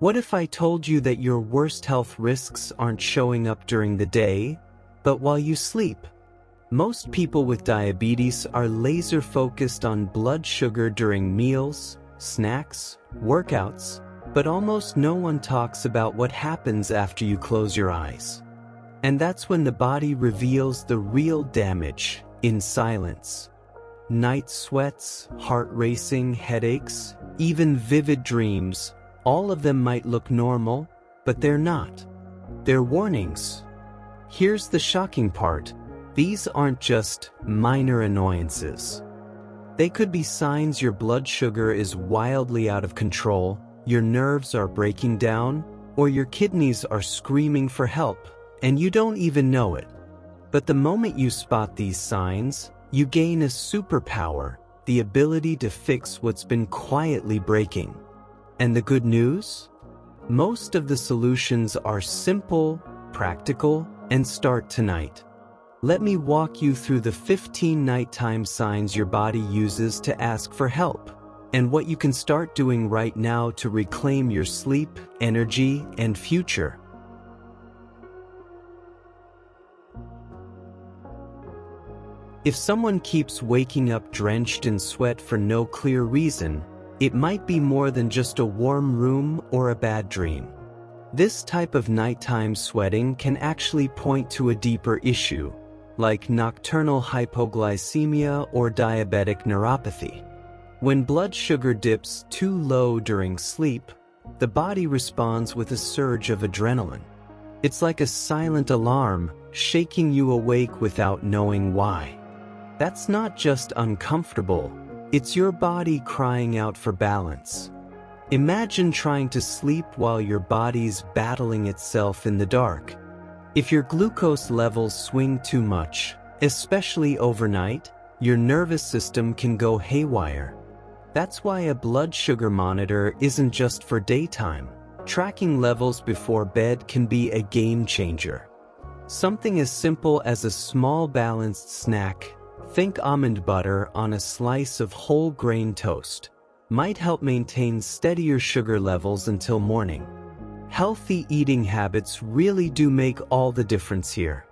What if I told you that your worst health risks aren't showing up during the day, but while you sleep? Most people with diabetes are laser-focused on blood sugar during meals, snacks, workouts, but almost no one talks about what happens after you close your eyes. And that's when the body reveals the real damage, in silence. Night sweats, heart racing, headaches, even vivid dreams, all of them might look normal, but they're not. They're warnings. Here's the shocking part. These aren't just minor annoyances. They could be signs your blood sugar is wildly out of control, your nerves are breaking down, or your kidneys are screaming for help, and you don't even know it. But the moment you spot these signs, you gain a superpower, the ability to fix what's been quietly breaking. And the good news? Most of the solutions are simple, practical, and start tonight. Let me walk you through the 15 nighttime signs your body uses to ask for help, and what you can start doing right now to reclaim your sleep, energy, and future. If someone keeps waking up drenched in sweat for no clear reason, it might be more than just a warm room or a bad dream. This type of nighttime sweating can actually point to a deeper issue, like nocturnal hypoglycemia or diabetic neuropathy. When blood sugar dips too low during sleep, the body responds with a surge of adrenaline. It's like a silent alarm, shaking you awake without knowing why. That's not just uncomfortable, it's your body crying out for balance. Imagine trying to sleep while your body's battling itself in the dark. If your glucose levels swing too much, especially overnight, your nervous system can go haywire. That's why a blood sugar monitor isn't just for daytime. Tracking levels before bed can be a game changer. Something as simple as a small balanced snack, think almond butter on a slice of whole grain toast, might help maintain steadier sugar levels until morning. Healthy eating habits really do make all the difference here.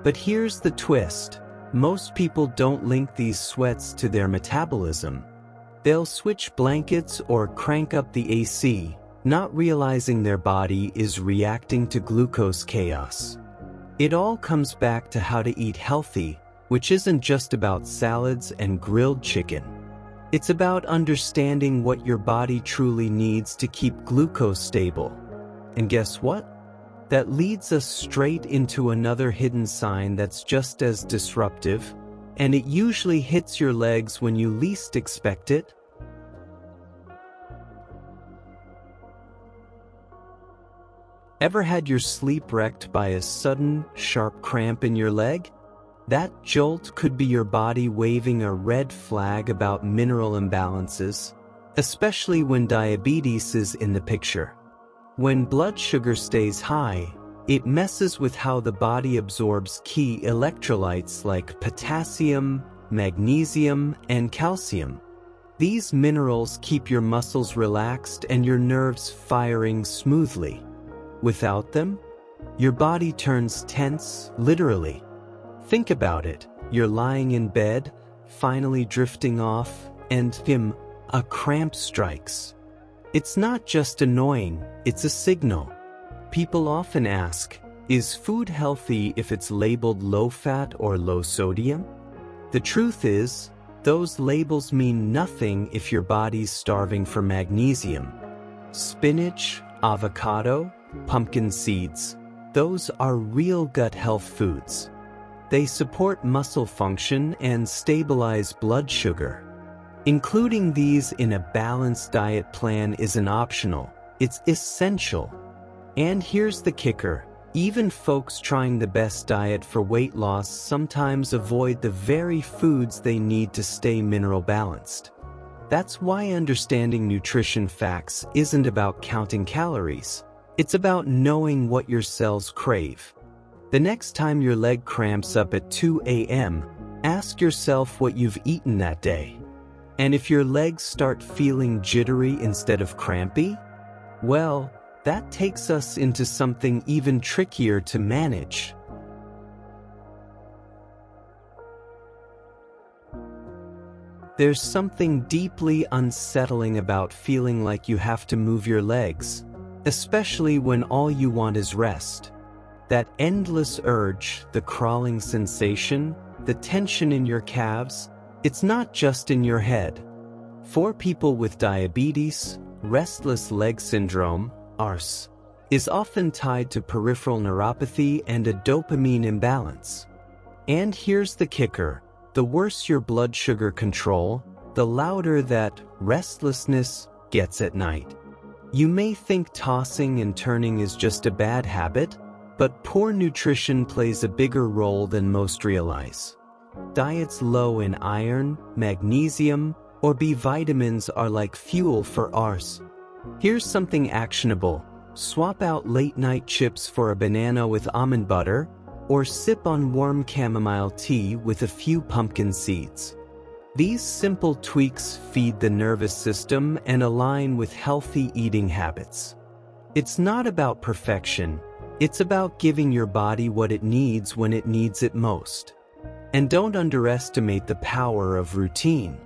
But here's the twist. Most people don't link these sweats to their metabolism. They'll switch blankets or crank up the AC, not realizing their body is reacting to glucose chaos. It all comes back to how to eat healthy, which isn't just about salads and grilled chicken. It's about understanding what your body truly needs to keep glucose stable. And guess what? That leads us straight into another hidden sign that's just as disruptive, and it usually hits your legs when you least expect it. Ever had your sleep wrecked by a sudden, sharp cramp in your leg? That jolt could be your body waving a red flag about mineral imbalances, especially when diabetes is in the picture. When blood sugar stays high, it messes with how the body absorbs key electrolytes like potassium, magnesium, and calcium. These minerals keep your muscles relaxed and your nerves firing smoothly. Without them, your body turns tense, literally. Think about it. You're lying in bed, finally drifting off, and a cramp strikes. It's not just annoying, it's a signal. People often ask, is food healthy if it's labeled low-fat or low-sodium? The truth is, those labels mean nothing if your body's starving for magnesium. Spinach, avocado, pumpkin seeds, those are real gut health foods. They support muscle function and stabilize blood sugar. Including these in a balanced diet plan isn't optional, it's essential. And here's the kicker, even folks trying the best diet for weight loss sometimes avoid the very foods they need to stay mineral balanced. That's why understanding nutrition facts isn't about counting calories, it's about knowing what your cells crave. The next time your leg cramps up at 2 a.m., ask yourself what you've eaten that day. And if your legs start feeling jittery instead of crampy, well, That takes us into something even trickier to manage. There's something deeply unsettling about feeling like you have to move your legs, especially when all you want is rest. That endless urge, the crawling sensation, the tension in your calves, it's not just in your head. For people with diabetes, restless leg syndrome, ARS, is often tied to peripheral neuropathy and a dopamine imbalance. And here's the kicker: the worse your blood sugar control, the louder that restlessness gets at night. You may think tossing and turning is just a bad habit, but poor nutrition plays a bigger role than most realize. Diets low in iron, magnesium, or B vitamins are like fuel for ARS. Here's something actionable: swap out late-night chips for a banana with almond butter, or sip on warm chamomile tea with a few pumpkin seeds. These simple tweaks feed the nervous system and align with healthy eating habits. It's not about perfection, it's about giving your body what it needs when it needs it most. And don't underestimate the power of routine.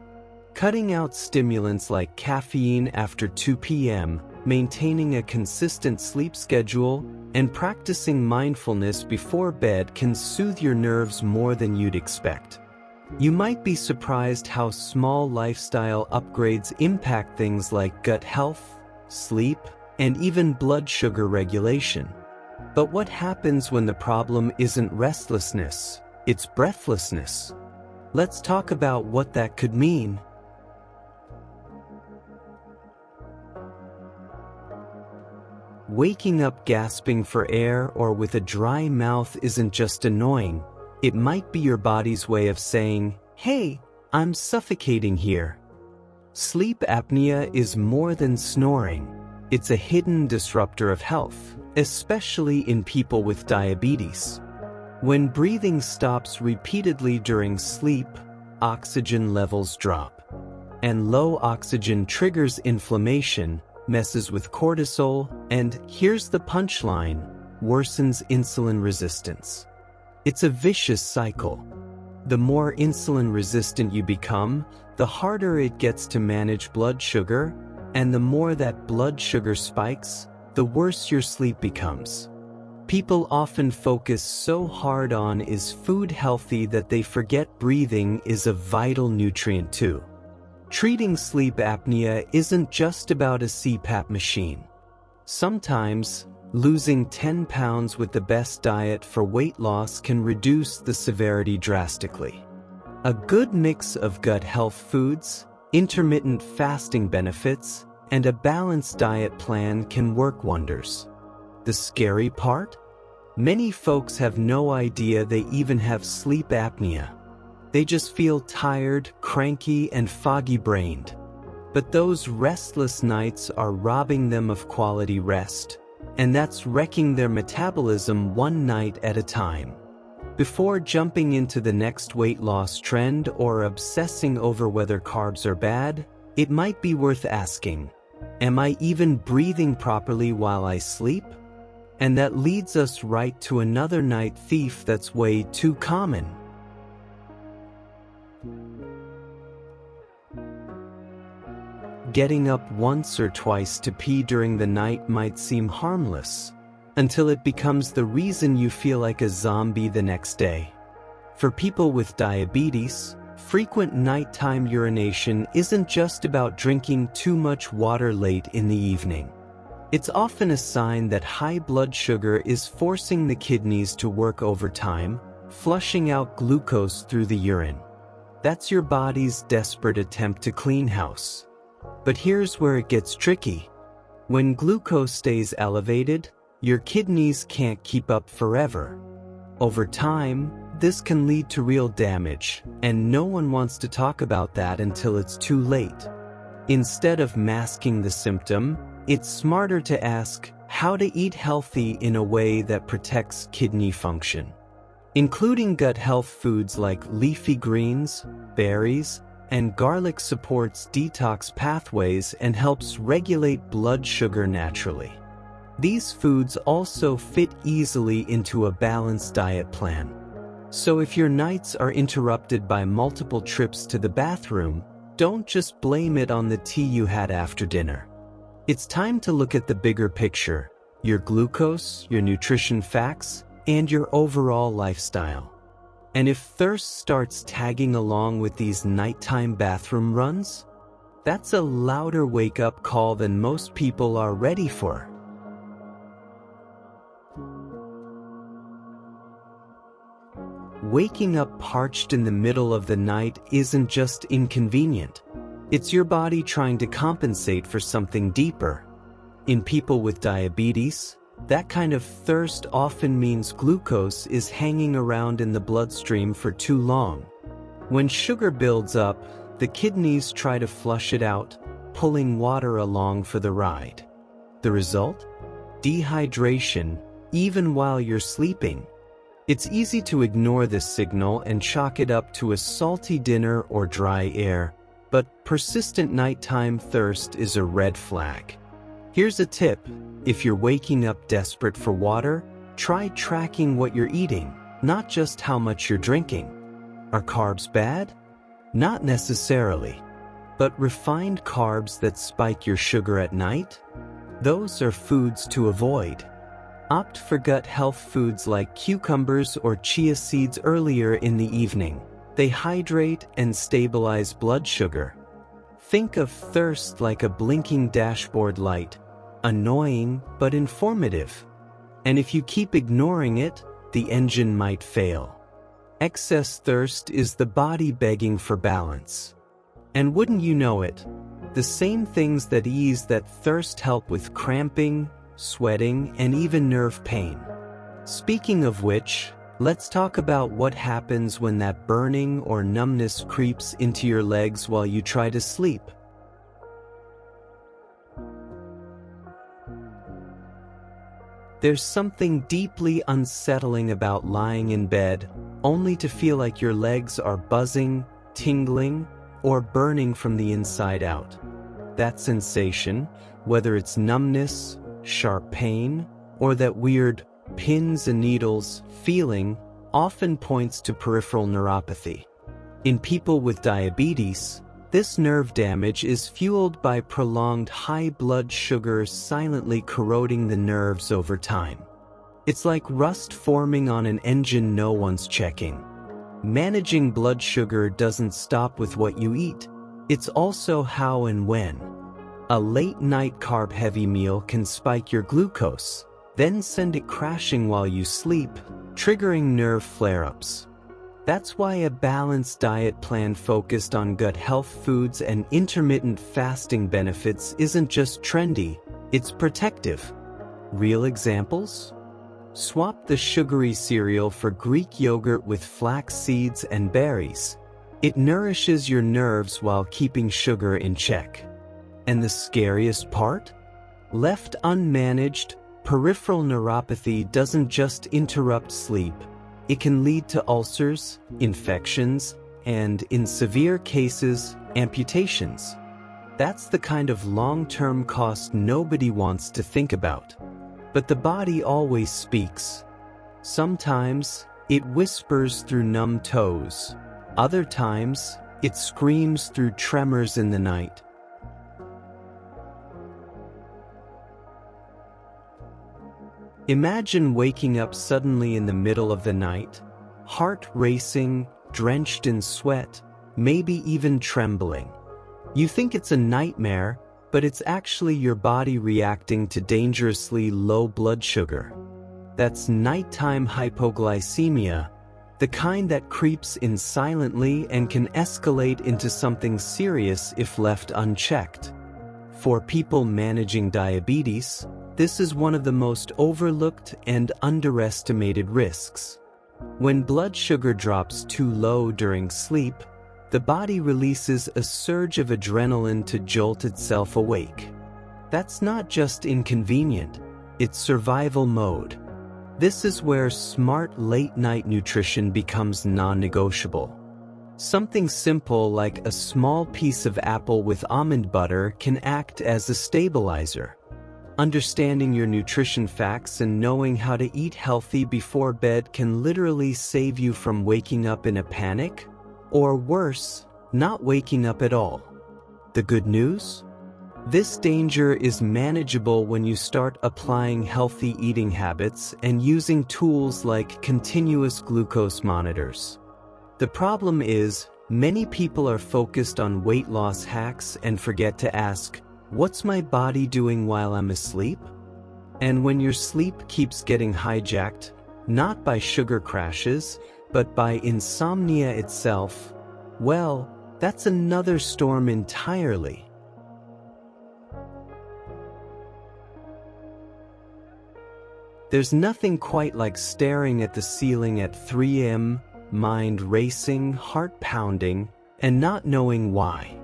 Cutting out stimulants like caffeine after 2 p.m., maintaining a consistent sleep schedule, and practicing mindfulness before bed can soothe your nerves more than you'd expect. You might be surprised how small lifestyle upgrades impact things like gut health, sleep, and even blood sugar regulation. But what happens when the problem isn't restlessness, it's breathlessness? Let's talk about what that could mean. Waking up gasping for air or with a dry mouth isn't just annoying, it might be your body's way of saying, "Hey, I'm suffocating here." Sleep apnea is more than snoring. It's a hidden disruptor of health, especially in people with diabetes. When breathing stops repeatedly during sleep, oxygen levels drop. And low oxygen triggers inflammation, messes with cortisol, and here's the punchline: worsens insulin resistance. It's a vicious cycle. The more insulin resistant you become, the harder it gets to manage blood sugar, and the more that blood sugar spikes, the worse your sleep becomes. People often focus so hard on is food healthy that they forget breathing is a vital nutrient too. Treating sleep apnea isn't just about a CPAP machine. Sometimes, losing 10 pounds with the best diet for weight loss can reduce the severity drastically. A good mix of gut health foods, intermittent fasting benefits, and a balanced diet plan can work wonders. The scary part? Many folks have no idea they even have sleep apnea. They just feel tired, cranky, and foggy-brained. But those restless nights are robbing them of quality rest, and that's wrecking their metabolism one night at a time. Before jumping into the next weight loss trend or obsessing over whether carbs are bad, it might be worth asking, am I even breathing properly while I sleep? And that leads us right to another night thief that's way too common. Getting up once or twice to pee during the night might seem harmless, until it becomes the reason you feel like a zombie the next day. For people with diabetes, frequent nighttime urination isn't just about drinking too much water late in the evening. It's often a sign that high blood sugar is forcing the kidneys to work overtime, flushing out glucose through the urine. That's your body's desperate attempt to clean house. But here's where it gets tricky. When glucose stays elevated, your kidneys can't keep up forever. Over time, this can lead to real damage, and no one wants to talk about that until it's too late. Instead of masking the symptom, it's smarter to ask how to eat healthy in a way that protects kidney function. Including gut health foods like leafy greens, berries, and garlic supports detox pathways and helps regulate blood sugar naturally. These foods also fit easily into a balanced diet plan. So if your nights are interrupted by multiple trips to the bathroom, don't just blame it on the tea you had after dinner. It's time to look at the bigger picture: your glucose, your nutrition facts, and your overall lifestyle. And if thirst starts tagging along with these nighttime bathroom runs, that's a louder wake-up call than most people are ready for. Waking up parched in the middle of the night isn't just inconvenient. It's your body trying to compensate for something deeper. In people with diabetes, that kind of thirst often means glucose is hanging around in the bloodstream for too long. When sugar builds up, the kidneys try to flush it out, pulling water along for the ride. The result? Dehydration, even while you're sleeping. It's easy to ignore this signal and chalk it up to a salty dinner or dry air, but persistent nighttime thirst is a red flag. Here's a tip: if you're waking up desperate for water, try tracking what you're eating, not just how much you're drinking. Are carbs bad? Not necessarily. But refined carbs that spike your sugar at night? Those are foods to avoid. Opt for gut health foods like cucumbers or chia seeds earlier in the evening. They hydrate and stabilize blood sugar. Think of thirst like a blinking dashboard light, annoying but informative. And if you keep ignoring it, the engine might fail. Excess thirst is the body begging for balance. And wouldn't you know it, the same things that ease that thirst help with cramping, sweating, and even nerve pain. Speaking of which, let's talk about what happens when that burning or numbness creeps into your legs while you try to sleep. There's something deeply unsettling about lying in bed, only to feel like your legs are buzzing, tingling, or burning from the inside out. That sensation, whether it's numbness, sharp pain, or that weird pins and needles feeling, often points to peripheral neuropathy. In people with diabetes, this nerve damage is fueled by prolonged high blood sugar silently corroding the nerves over time. It's like rust forming on an engine no one's checking. Managing blood sugar doesn't stop with what you eat. It's also how and when. A late-night carb-heavy meal can spike your glucose, then send it crashing while you sleep, triggering nerve flare-ups. That's why a balanced diet plan focused on gut health foods and intermittent fasting benefits isn't just trendy, it's protective. Real examples? Swap the sugary cereal for Greek yogurt with flax seeds and berries. It nourishes your nerves while keeping sugar in check. And the scariest part? Left unmanaged, peripheral neuropathy doesn't just interrupt sleep. It can lead to ulcers, infections, and, in severe cases, amputations. That's the kind of long-term cost nobody wants to think about. But the body always speaks. Sometimes, it whispers through numb toes. Other times, it screams through tremors in the night. Imagine waking up suddenly in the middle of the night, heart racing, drenched in sweat, maybe even trembling. You think it's a nightmare, but it's actually your body reacting to dangerously low blood sugar. That's nighttime hypoglycemia, the kind that creeps in silently and can escalate into something serious if left unchecked. For people managing diabetes, this is one of the most overlooked and underestimated risks. When blood sugar drops too low during sleep, the body releases a surge of adrenaline to jolt itself awake. That's not just inconvenient, it's survival mode. This is where smart late-night nutrition becomes non-negotiable. Something simple like a small piece of apple with almond butter can act as a stabilizer. Understanding your nutrition facts and knowing how to eat healthy before bed can literally save you from waking up in a panic, or worse, not waking up at all. The good news? This danger is manageable when you start applying healthy eating habits and using tools like continuous glucose monitors. The problem is, many people are focused on weight loss hacks and forget to ask, what's my body doing while I'm asleep? And when your sleep keeps getting hijacked, not by sugar crashes, but by insomnia itself, well, that's another storm entirely. There's nothing quite like staring at the ceiling at 3 a.m., mind racing, heart pounding, and not knowing why.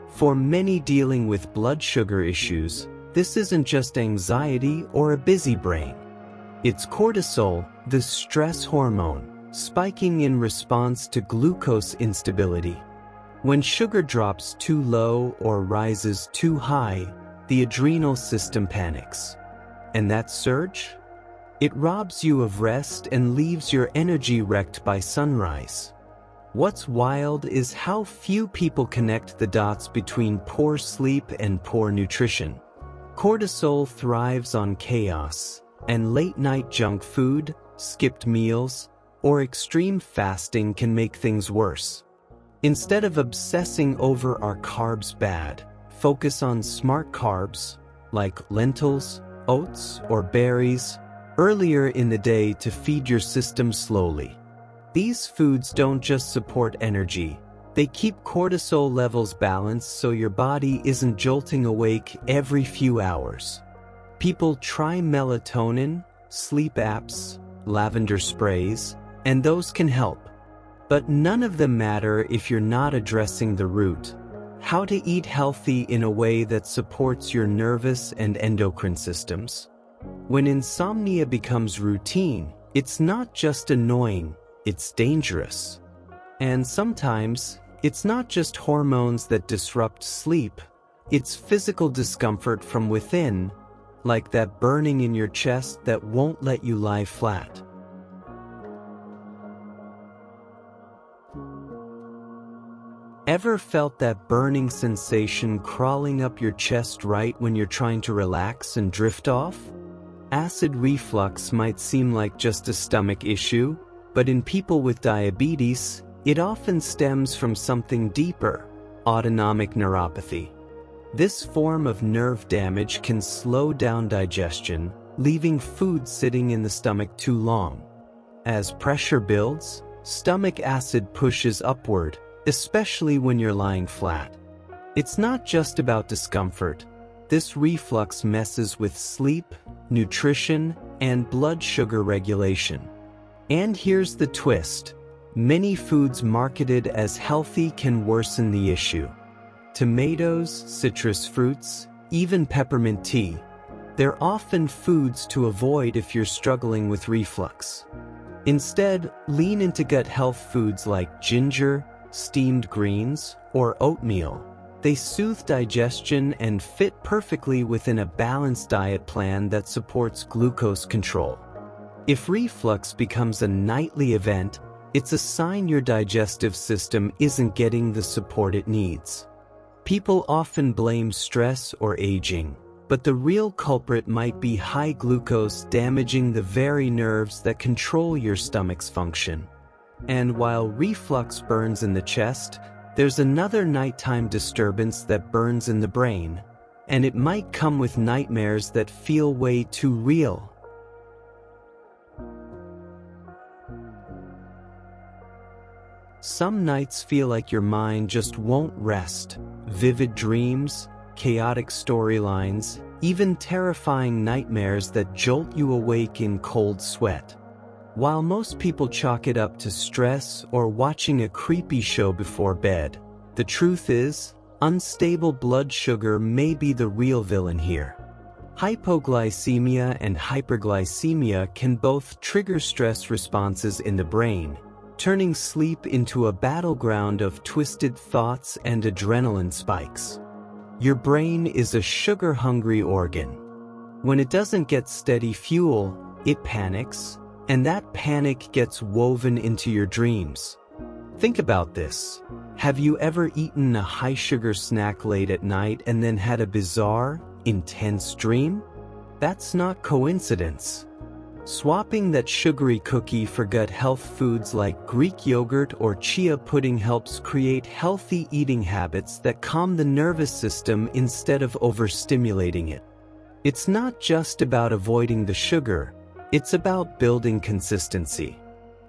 For many dealing with blood sugar issues, this isn't just anxiety or a busy brain. It's cortisol, the stress hormone, spiking in response to glucose instability. When sugar drops too low or rises too high, the adrenal system panics. And that surge? It robs you of rest and leaves your energy wrecked by sunrise. What's wild is how few people connect the dots between poor sleep and poor nutrition. Cortisol thrives on chaos, and late-night junk food, skipped meals, or extreme fasting can make things worse. Instead of obsessing over are carbs bad, focus on smart carbs, like lentils, oats, or berries, earlier in the day to feed your system slowly. These foods don't just support energy, they keep cortisol levels balanced so your body isn't jolting awake every few hours. People try melatonin, sleep apps, lavender sprays, and those can help. But none of them matter if you're not addressing the root: how to eat healthy in a way that supports your nervous and endocrine systems. When insomnia becomes routine, it's not just annoying, it's dangerous. And sometimes, it's not just hormones that disrupt sleep, it's physical discomfort from within, like that burning in your chest that won't let you lie flat. Ever felt that burning sensation crawling up your chest right when you're trying to relax and drift off? Acid reflux might seem like just a stomach issue, but in people with diabetes, it often stems from something deeper: autonomic neuropathy. This form of nerve damage can slow down digestion, leaving food sitting in the stomach too long. As pressure builds, stomach acid pushes upward, especially when you're lying flat. It's not just about discomfort. This reflux messes with sleep, nutrition, and blood sugar regulation. And here's the twist: many foods marketed as healthy can worsen the issue. Tomatoes, citrus fruits, even peppermint tea. They're often foods to avoid if you're struggling with reflux. Instead, lean into gut health foods like ginger, steamed greens, or oatmeal. They soothe digestion and fit perfectly within a balanced diet plan that supports glucose control. If reflux becomes a nightly event, it's a sign your digestive system isn't getting the support it needs. People often blame stress or aging, but the real culprit might be high glucose damaging the very nerves that control your stomach's function. And while reflux burns in the chest, there's another nighttime disturbance that burns in the brain, and it might come with nightmares that feel way too real. Some nights feel like your mind just won't rest. Vivid dreams, chaotic storylines, even terrifying nightmares that jolt you awake in cold sweat. While most people chalk it up to stress or watching a creepy show before bed, the truth is, unstable blood sugar may be the real villain here. Hypoglycemia and hyperglycemia can both trigger stress responses in the brain, turning sleep into a battleground of twisted thoughts and adrenaline spikes. Your brain is a sugar-hungry organ. When it doesn't get steady fuel, it panics, and that panic gets woven into your dreams. Think about this. Have you ever eaten a high-sugar snack late at night and then had a bizarre, intense dream? That's not coincidence. Swapping that sugary cookie for gut health foods like Greek yogurt or chia pudding helps create healthy eating habits that calm the nervous system instead of overstimulating it. It's not just about avoiding the sugar, it's about building consistency.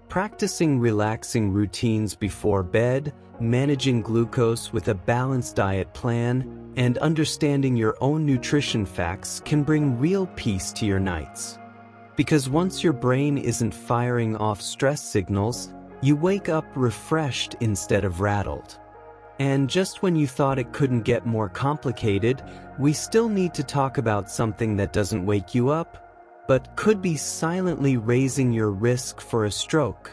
Practicing relaxing routines before bed, managing glucose with a balanced diet plan, and understanding your own nutrition facts can bring real peace to your nights. Because once your brain isn't firing off stress signals, you wake up refreshed instead of rattled. And just when you thought it couldn't get more complicated, we still need to talk about something that doesn't wake you up, but could be silently raising your risk for a stroke.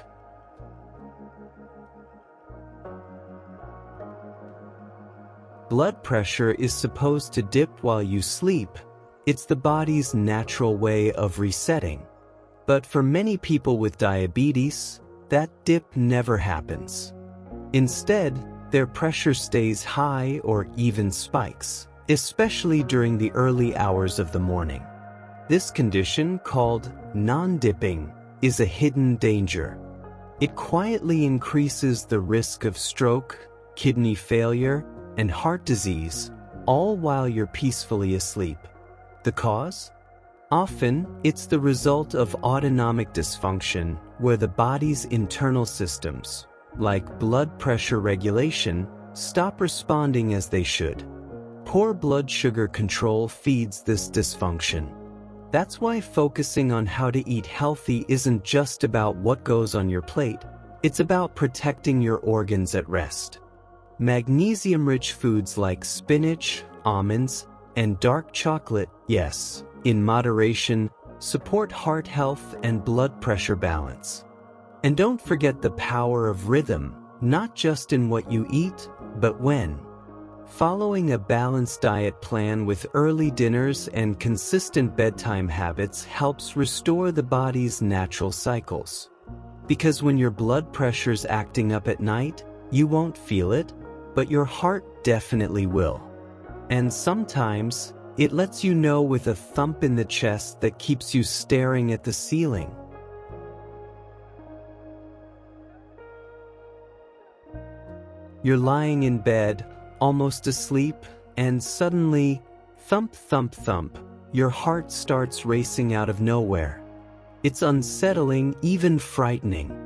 Blood pressure is supposed to dip while you sleep. It's the body's natural way of resetting. But for many people with diabetes, that dip never happens. Instead, their pressure stays high or even spikes, especially during the early hours of the morning. This condition, called non-dipping, is a hidden danger. It quietly increases the risk of stroke, kidney failure, and heart disease, all while you're peacefully asleep. The cause? Often, it's the result of autonomic dysfunction, where the body's internal systems, like blood pressure regulation, stop responding as they should. Poor blood sugar control feeds this dysfunction. That's why focusing on how to eat healthy isn't just about what goes on your plate, it's about protecting your organs at rest. Magnesium-rich foods like spinach, almonds, and dark chocolate, yes, in moderation, support heart health and blood pressure balance. And don't forget the power of rhythm, not just in what you eat, but when. Following a balanced diet plan with early dinners and consistent bedtime habits helps restore the body's natural cycles. Because when your blood pressure's acting up at night, you won't feel it, but your heart definitely will. And sometimes, it lets you know with a thump in the chest that keeps you staring at the ceiling. You're lying in bed, almost asleep, and suddenly, thump, thump, thump, your heart starts racing out of nowhere. It's unsettling, even frightening.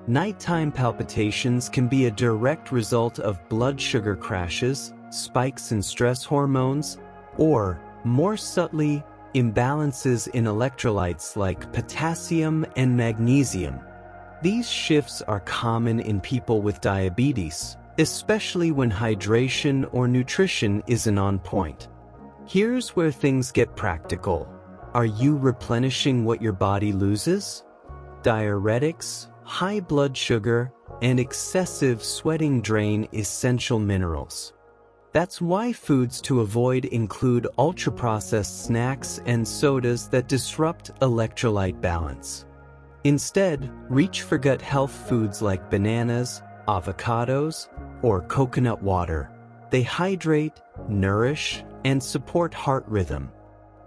Nighttime palpitations can be a direct result of blood sugar crashes, spikes in stress hormones, or, more subtly, imbalances in electrolytes like potassium and magnesium. These shifts are common in people with diabetes, especially when hydration or nutrition isn't on point. Here's where things get practical. Are you replenishing what your body loses? Diuretics, high blood sugar, and excessive sweating drain essential minerals. That's why foods to avoid include ultra-processed snacks and sodas that disrupt electrolyte balance. Instead, reach for gut health foods like bananas, avocados, or coconut water. They hydrate, nourish, and support heart rhythm.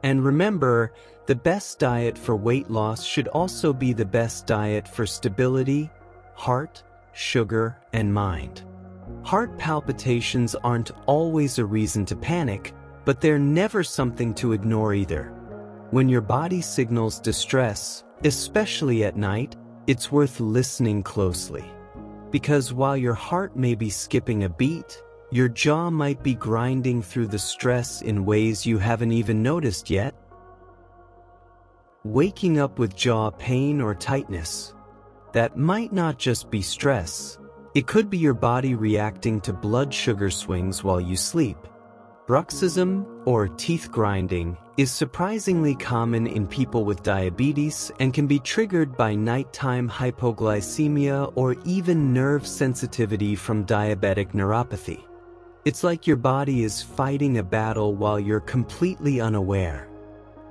And remember, the best diet for weight loss should also be the best diet for stability, heart, sugar, and mind. Heart palpitations aren't always a reason to panic, but they're never something to ignore either. When your body signals distress, especially at night, it's worth listening closely. Because while your heart may be skipping a beat, your jaw might be grinding through the stress in ways you haven't even noticed yet. Waking up with jaw pain or tightness. That might not just be stress. It could be your body reacting to blood sugar swings while you sleep. Bruxism, or teeth grinding, is surprisingly common in people with diabetes and can be triggered by nighttime hypoglycemia or even nerve sensitivity from diabetic neuropathy. It's like your body is fighting a battle while you're completely unaware.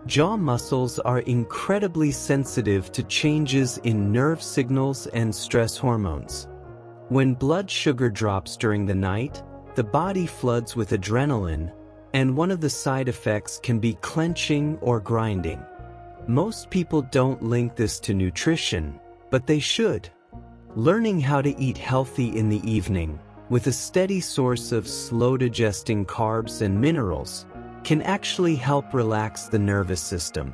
Jaw muscles are incredibly sensitive to changes in nerve signals and stress hormones. When blood sugar drops during the night, the body floods with adrenaline, and one of the side effects can be clenching or grinding. Most people don't link this to nutrition, but they should. Learning how to eat healthy in the evening, with a steady source of slow-digesting carbs and minerals, can actually help relax the nervous system.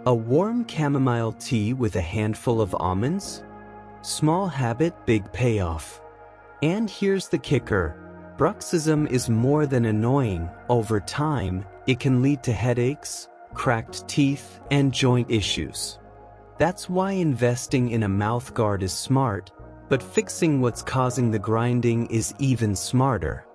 A warm chamomile tea with a handful of almonds? Small habit, big payoff. And here's the kicker. Bruxism is more than annoying. Over time, it can lead to headaches, cracked teeth, and joint issues. That's why investing in a mouthguard is smart, but fixing what's causing the grinding is even smarter.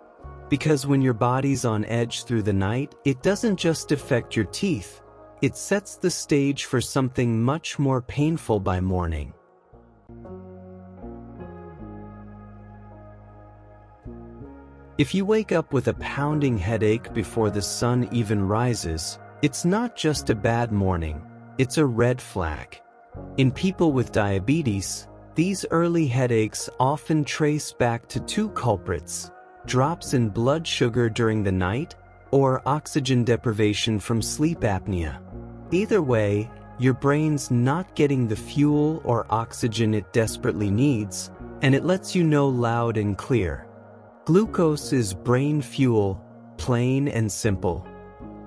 Because when your body's on edge through the night, it doesn't just affect your teeth, it sets the stage for something much more painful by morning. If you wake up with a pounding headache before the sun even rises, it's not just a bad morning, it's a red flag. In people with diabetes, these early headaches often trace back to two culprits: drops in blood sugar during the night, or oxygen deprivation from sleep apnea. Either way, your brain's not getting the fuel or oxygen it desperately needs, and it lets you know loud and clear. Glucose is brain fuel, plain and simple.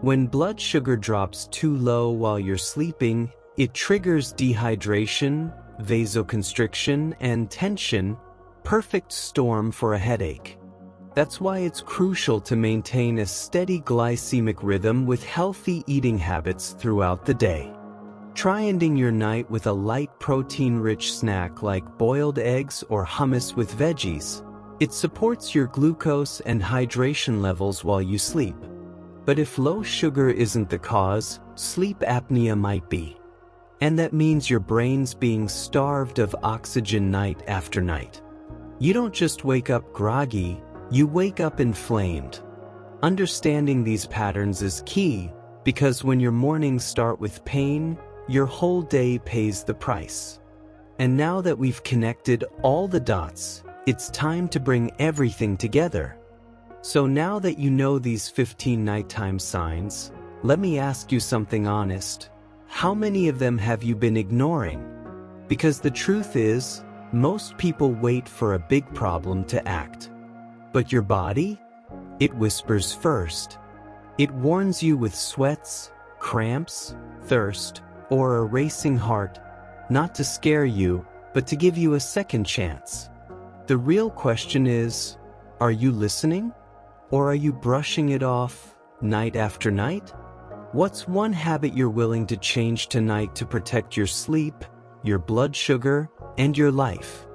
When blood sugar drops too low while you're sleeping, it triggers dehydration, vasoconstriction, and tension, perfect storm for a headache. That's why it's crucial to maintain a steady glycemic rhythm with healthy eating habits throughout the day. Try ending your night with a light protein-rich snack like boiled eggs or hummus with veggies. It supports your glucose and hydration levels while you sleep. But if low sugar isn't the cause, sleep apnea might be. And that means your brain's being starved of oxygen night after night. You don't just wake up groggy, you wake up inflamed. Understanding these patterns is key, because when your mornings start with pain, your whole day pays the price. And now that we've connected all the dots, it's time to bring everything together. So now that you know these 15 nighttime signs, let me ask you something honest. How many of them have you been ignoring? Because the truth is, most people wait for a big problem to act. But your body? It whispers first. It warns you with sweats, cramps, thirst, or a racing heart, not to scare you, but to give you a second chance. The real question is, are you listening? Or are you brushing it off, night after night? What's one habit you're willing to change tonight to protect your sleep, your blood sugar, and your life?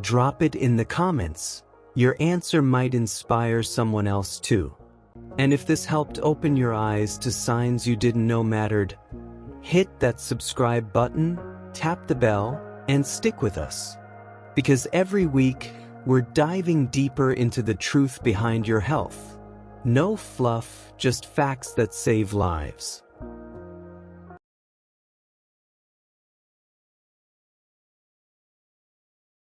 Drop it in the comments. Your answer might inspire someone else too. And if this helped open your eyes to signs you didn't know mattered, hit that subscribe button, tap the bell, and stick with us. Because every week, we're diving deeper into the truth behind your health. No fluff, just facts that save lives.